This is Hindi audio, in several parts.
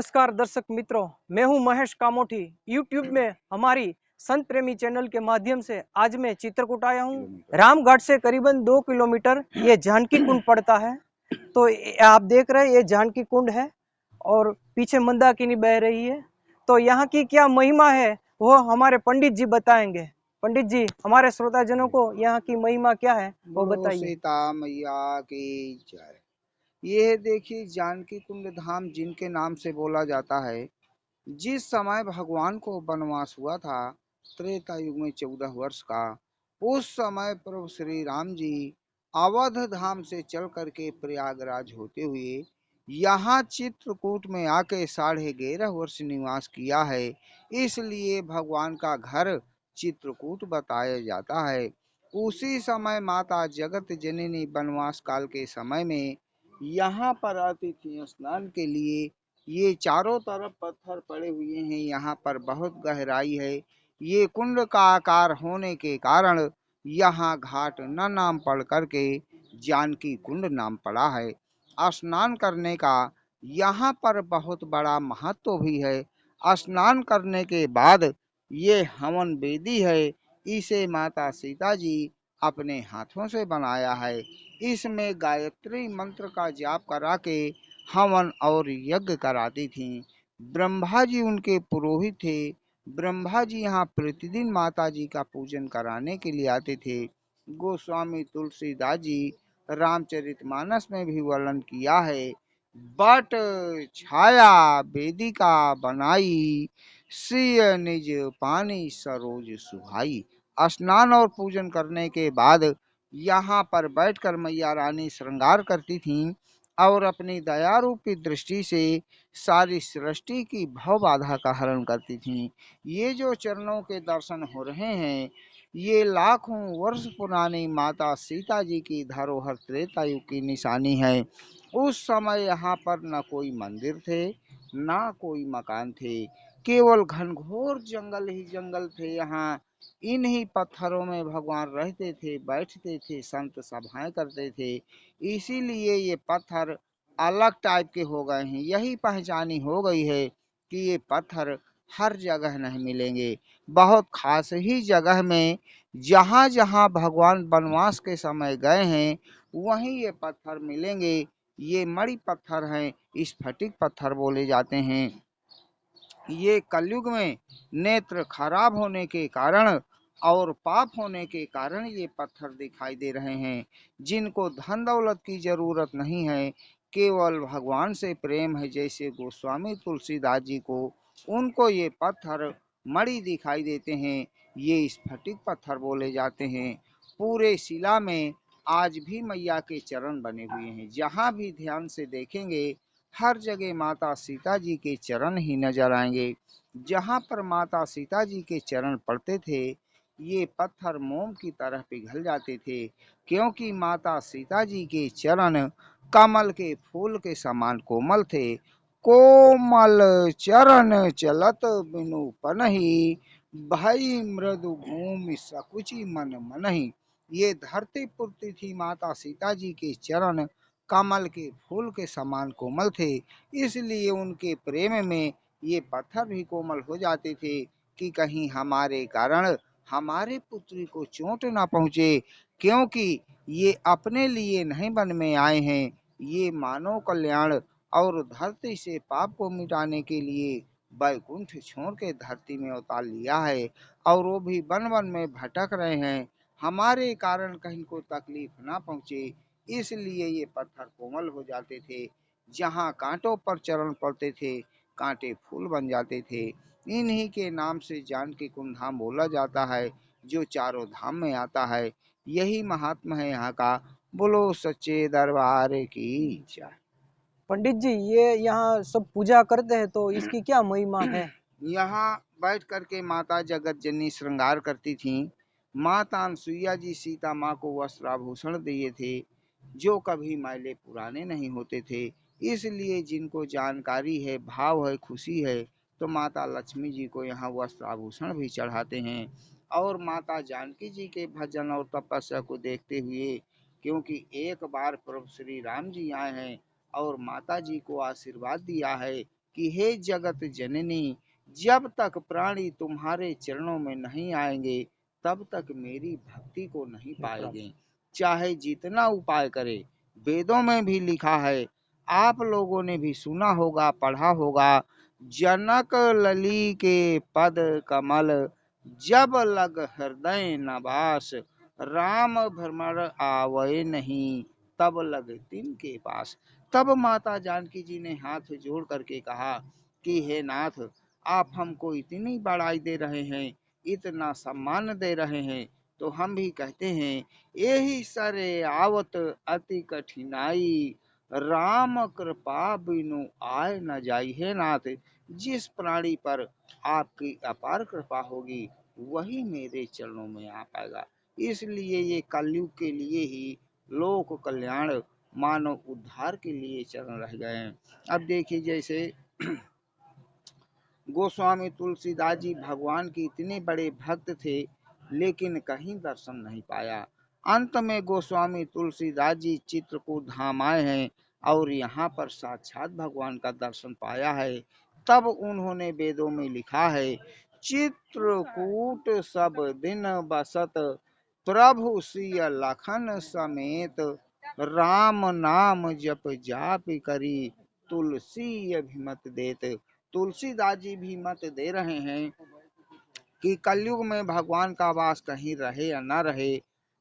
नमस्कार दर्शक मित्रों, मैं हूं महेश कामोठी। यूट्यूब में हमारी संत प्रेमी चैनल के माध्यम से आज मैं चित्रकूट आया हूं। रामगढ़ से करीबन 2 किलोमीटर ये जानकी कुंड पड़ता है। तो आप देख रहे हैं ये जानकी कुंड है और पीछे मंदाकिनी बह रही है। तो यहाँ की क्या महिमा है वो हमारे पंडित जी बताएंगे। पंडित जी, हमारे श्रोताजनों को यहाँ की महिमा क्या है वो बोलो बताइए। सीता मैया की जय। ये देखिए जानकी कुंड धाम जिनके नाम से बोला जाता है। जिस समय भगवान को वनवास हुआ था, त्रेता युग में 14 वर्ष का, उस समय प्रभु श्री राम जी अवध धाम से चल करके प्रयागराज होते हुए यहाँ चित्रकूट में आके 11.5 वर्ष निवास किया है। इसलिए भगवान का घर चित्रकूट बताया जाता है। उसी समय माता जगत जननी वनवास काल के समय में यहाँ पर आती थी स्नान के लिए। ये चारों तरफ पत्थर पड़े हुए हैं, यहाँ पर बहुत गहराई है। ये कुंड का आकार होने के कारण यहाँ घाट न नाम पड़ करके जानकी कुंड नाम पड़ा है। स्नान करने का यहाँ पर बहुत बड़ा महत्व भी है। स्नान करने के बाद ये हवन वेदी है। इसे माता सीता जी अपने हाथों से बनाया है। इसमें गायत्री मंत्र का जाप करा के हवन और यज्ञ कराती थीं। ब्रह्मा जी उनके पुरोहित थे। ब्रह्मा जी यहाँ प्रतिदिन माता जी का पूजन कराने के लिए आते थे। गोस्वामी तुलसीदास जी रामचरितमानस में भी वर्णन किया है। बट छाया वेदिका बनाई, सिय निज पानी सरोज सुहाई। स्नान और पूजन करने के बाद यहाँ पर बैठकर मैया रानी श्रृंगार करती थीं और अपनी दया रूपी दृष्टि से सारी सृष्टि की भव बाधा का हरण करती थीं। ये जो चरणों के दर्शन हो रहे हैं, ये लाखों वर्ष पुरानी माता सीता जी की धरोहर त्रेता युग की निशानी है। उस समय यहाँ पर न कोई मंदिर थे, ना कोई मकान थे, केवल घनघोर जंगल ही जंगल थे। यहाँ इन्हीं पत्थरों में भगवान रहते थे, बैठते थे, संत सभाएं करते थे। इसीलिए ये पत्थर अलग टाइप के हो गए हैं। यही पहचानी हो गई है कि ये पत्थर हर जगह नहीं मिलेंगे। बहुत खास ही जगह में जहाँ जहाँ भगवान वनवास के समय गए हैं वहीं ये पत्थर मिलेंगे। ये मणि पत्थर हैं, स्फटिक पत्थर बोले जाते हैं। ये कलयुग में नेत्र खराब होने के कारण और पाप होने के कारण ये पत्थर दिखाई दे रहे हैं। जिनको धन दौलत की जरूरत नहीं है, केवल भगवान से प्रेम है, जैसे गोस्वामी तुलसीदास जी को, उनको ये पत्थर मणि दिखाई देते हैं। ये स्फटिक पत्थर बोले जाते हैं। पूरे शिला में आज भी मैया के चरण बने हुए हैं। जहाँ भी ध्यान से देखेंगे हर जगह माता सीता जी के चरण ही नजर आएंगे। जहाँ पर माता सीता जी के चरण पड़ते थे, ये पत्थर मोम की तरह पिघल जाते थे, क्योंकि माता सीता जी के चरण कमल के फूल के समान कोमल थे। कोमल चरण चलत बिनु पनहि, भई मृदु भूमि सकुचि मन मनहि। ये धरती पुरती थी माता सीता जी के चरण कमल के फूल के समान कोमल थे। इसलिए उनके प्रेम में ये पत्थर भी कोमल हो जाते थे कि कहीं हमारे कारण हमारे पुत्री को चोट ना पहुँचे, क्योंकि ये अपने लिए नहीं वन में आए हैं। ये मानव कल्याण और धरती से पाप को मिटाने के लिए बैकुंठ छोड़ के धरती में उतार लिया है, और वो भी वन वन में भटक रहे हैं। हमारे कारण कहीं को तकलीफ ना पहुँचे, इसलिए ये पत्थर कोमल हो जाते थे। जहाँ कांटों पर चरण पड़ते थे, कांटे फूल बन जाते थे। इन्हीं के नाम से जानकी कुंड धाम बोला जाता है, जो चारों धाम में आता है। यही महात्मा है यहाँ का। बोलो सच्चे दरबार की जय। पंडित जी, ये यहाँ सब पूजा करते हैं तो इसकी क्या महिमा है। यहाँ बैठ करके माता जगत जननी श्रृंगार करती थीं। माता अनसुईया जी सीता माँ को वस्त्राभूषण दिए थे, जो कभी मैले पुराने नहीं होते थे। इसलिए जिनको जानकारी है, भाव है, खुशी है, तो माता लक्ष्मी जी को यहाँ वस्त्राभूषण भी चढ़ाते हैं। और माता जानकी जी के भजन और तपस्या को देखते हुए, क्योंकि एक बार प्रभु श्री राम जी आए हैं और माता जी को आशीर्वाद दिया है कि हे जगत जननी, जब तक प्राणी तुम्हारे चरणों में नहीं आएंगे तब तक मेरी भक्ति को नहीं पाएंगे, चाहे जितना उपाय करे। वेदों में भी लिखा है, आप लोगों ने भी सुना होगा, पढ़ा होगा, जनक लली के पद कमल, जब लग हृदय नवास, राम भ्रमर आवे नहीं, तब लग तिनके पास। तब माता जानकी जी ने हाथ जोड़ करके कहा कि हे नाथ, आप हमको इतनी बड़ाई दे रहे हैं, इतना सम्मान दे रहे हैं, तो हम भी कहते हैं, यही सरे आवत अति कठिनाई, राम कृपा बिनु आए न जाई। हे नाथ, जिस प्राणी पर आपकी अपार कृपा होगी वही मेरे चरणों में आ पाएगा। इसलिए ये कलयुग के लिए ही लोक कल्याण, मानव उद्धार के लिए चरण रह गए हैं। अब देखिए, जैसे गोस्वामी तुलसीदास जी भगवान के इतने बड़े भक्त थे, लेकिन कहीं दर्शन नहीं पाया। अंत में गोस्वामी तुलसीदास जी चित्रकूट धाम आए हैं और यहाँ पर साक्षात भगवान का दर्शन पाया है। तब उन्होंने वेदों में लिखा है, चित्रकूट सब दिन बसत, प्रभु सिय लखन समेत, राम नाम जप जाप करी, तुलसी अभिमत देत। तुलसीदास जी भी मत दे रहे हैं कि कलयुग में भगवान का वास कहीं रहे या न रहे,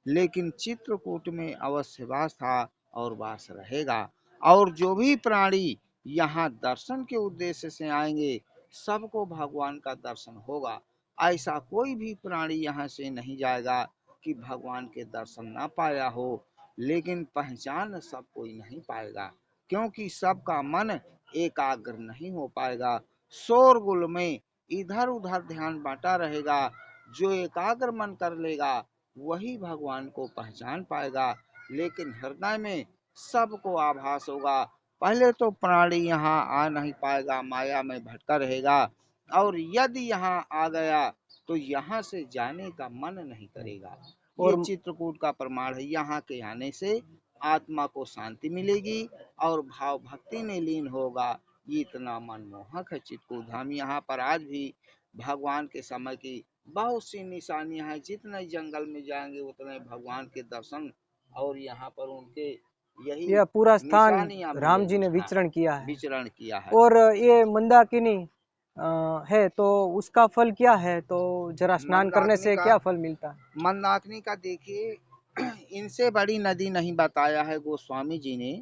लेकिन चित्रकूट में अवश्य वास था और वास रहेगा। और जो भी प्राणी यहाँ दर्शन के उद्देश्य से आएंगे, सबको भगवान का दर्शन होगा। ऐसा कोई भी प्राणी यहाँ से नहीं जाएगा कि भगवान के दर्शन न पाया हो, लेकिन पहचान सब कोई नहीं पाएगा, क्योंकि सबका मन एकाग्र नहीं हो पाएगा। शोरगुल में इधर उधर ध्यान बांटा रहेगा। जो एकाग्र मन कर लेगा वही भगवान को पहचान पाएगा, लेकिन हृदय में सबको आभास होगा। पहले तो प्राणी यहाँ आ नहीं पाएगा, माया में भटका रहेगा, और यदि यहाँ आ गया तो यहाँ से जाने का मन नहीं करेगा। ये और चित्रकूट का प्रमाण है। यहाँ के आने से आत्मा को शांति मिलेगी और भाव भक्ति में लीन होगा। ये इतना मनमोहक है चित्रकूट धाम। यहाँ पर आज भी भगवान के समय की बहुत सी निशानियां हैं। जितने जंगल में जाएंगे उतने भगवान के दर्शन और यहाँ पर उनके यही यह पूरा स्थान निशानियां राम जी मिलेंगी। ने हाँ, विचरण किया है। विचरण किया है। और ये मंदाकिनी है, तो उसका फल क्या है? तो जरा स्नान करने मंदाकिनी से का क्या फल मिलता है? मंदाकिनी का देखिए, इनसे बड़ी नदी नहीं बताया है गोस्वामी जी ने,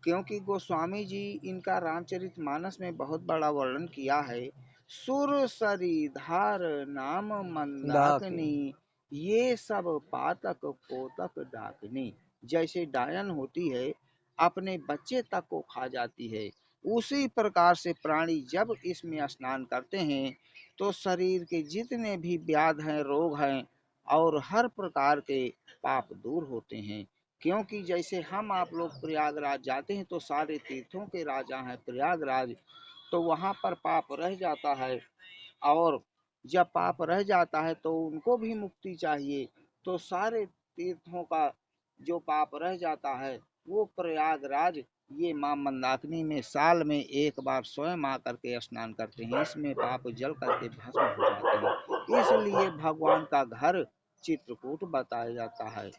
क्योंकि गोस्वामी जी इनका रामचरितमानस में बहुत बड़ा वर्णन किया है। सुर सरी धार नाम दाकिनी। मंदाकिनी, ये सब पातक पोतक डाकनी। जैसे डायन होती है, अपने बच्चे तक को खा जाती है, उसी प्रकार से प्राणी जब इसमें स्नान करते हैं तो शरीर के जितने भी व्याध हैं, रोग हैं और हर प्रकार के पाप दूर होते हैं। क्योंकि जैसे हम आप लोग प्रयागराज जाते हैं तो सारे तीर्थों के राजा हैं प्रयागराज, तो वहाँ पर पाप रह जाता है, और जब पाप रह जाता है तो उनको भी मुक्ति चाहिए। तो सारे तीर्थों का जो पाप रह जाता है वो प्रयागराज, ये माँ मंदाकिनी में साल में एक बार स्वयं आकर के स्नान करते हैं, इसमें पाप जल करके भस्म हो जाते हैं। इसलिए भगवान का घर चित्रकूट बताया जाता है।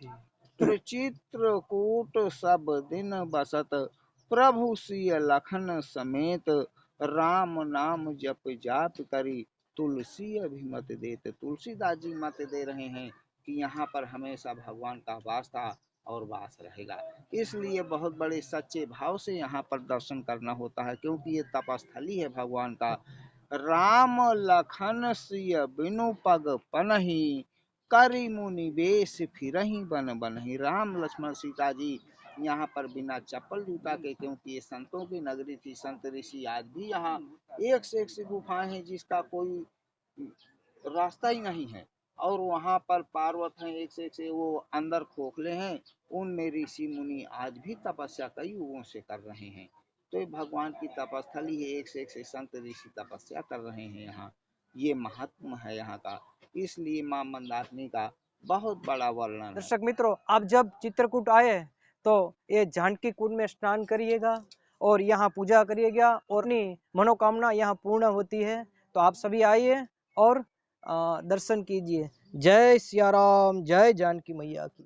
चित्रकूट सब दिन बसत, प्रभु सिय लखन समेत, राम नाम जप जाप करी, तुलसी अभिमत देत। तुलसीदास जी मत दे रहे हैं कि यहाँ पर हमेशा भगवान का वास था और वास रहेगा। इसलिए बहुत बड़े सच्चे भाव से यहाँ पर दर्शन करना होता है, क्योंकि ये तपस्थली है भगवान का। राम लखन सिय बिनु पग पनहि, करी मुनि वेश फिरहि बन बनहि। राम लक्ष्मण सीता जी यहाँ पर बिना चप्पल जूता के, क्योंकि ये संतों की नगरी थी, संत ऋषि आज भी यहाँ एक से गुफाएं हैं जिसका कोई रास्ता ही नहीं है, और वहाँ पर पार्वत हैं एक से वो अंदर खोखले हैं, उनमें ऋषि मुनि आज भी तपस्या कई युगों से कर रहे हैं। तो ये भगवान की तपस्थली है, एक से संत ऋषि तपस्या कर रहे हैं यहाँ। ये महत्व है यहाँ का, इसलिए माँ मंदाकिनी का बहुत बड़ा वर्णन है। दर्शक मित्रों, आप जब चित्रकूट आए तो ये जानकी कुंड में स्नान करिएगा और यहाँ पूजा करिएगा और अपनी मनोकामना यहाँ पूर्ण होती है। तो आप सभी आइए और दर्शन कीजिए। जय सिया राम, जय जानकी मैया की।